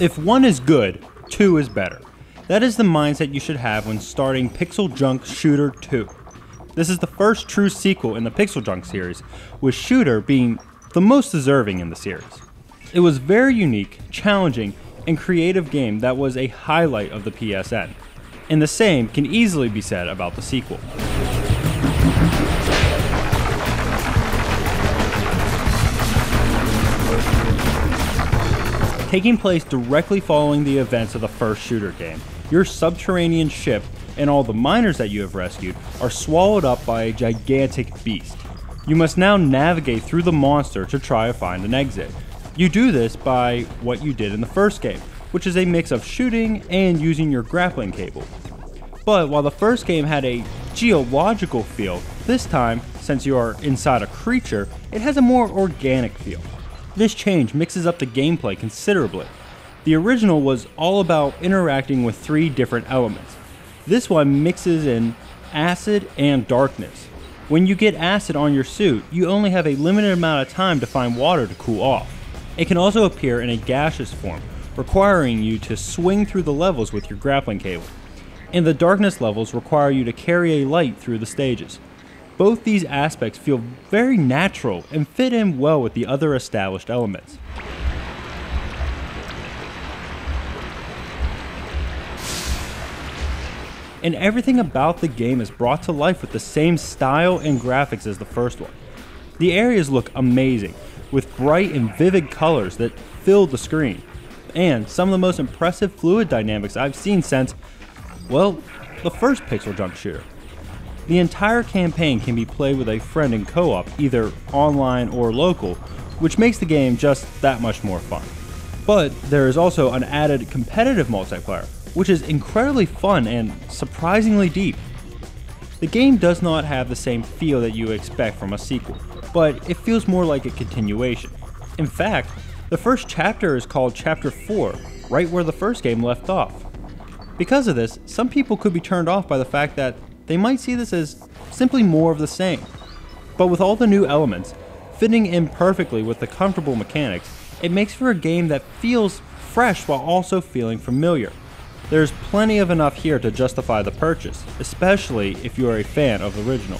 If 1 is good, 2 is better. That is the mindset you should have when starting PixelJunk Shooter 2. This is the first true sequel in the PixelJunk series, with Shooter being the most deserving in the series. It was a very unique, challenging, and creative game that was a highlight of the PSN, and the same can easily be said about the sequel. Taking place directly following the events of the first Shooter game, your subterranean ship and all the miners that you have rescued are swallowed up by a gigantic beast. You must now navigate through the monster to try to find an exit. You do this by what you did in the first game, which is a mix of shooting and using your grappling cable. But while the first game had a geological feel, this time, since you are inside a creature, it has a more organic feel. This change mixes up the gameplay considerably. The original was all about interacting with 3 different elements. This one mixes in acid and darkness. When you get acid on your suit, you only have a limited amount of time to find water to cool off. It can also appear in a gaseous form, requiring you to swing through the levels with your grappling cable. And the darkness levels require you to carry a light through the stages. Both these aspects feel very natural and fit in well with the other established elements. And everything about the game is brought to life with the same style and graphics as the first one. The areas look amazing, with bright and vivid colors that fill the screen, and some of the most impressive fluid dynamics I've seen since, well, the first PixelJunk Shooter. The entire campaign can be played with a friend in co-op, either online or local, which makes the game just that much more fun. But there is also an added competitive multiplayer, which is incredibly fun and surprisingly deep. The game does not have the same feel that you expect from a sequel, but it feels more like a continuation. In fact, the first chapter is called Chapter 4, right where the first game left off. Because of this, some people could be turned off by the fact that they might see this as simply more of the same. But with all the new elements, fitting in perfectly with the comfortable mechanics, it makes for a game that feels fresh while also feeling familiar. There's plenty of enough here to justify the purchase, especially if you are a fan of the original.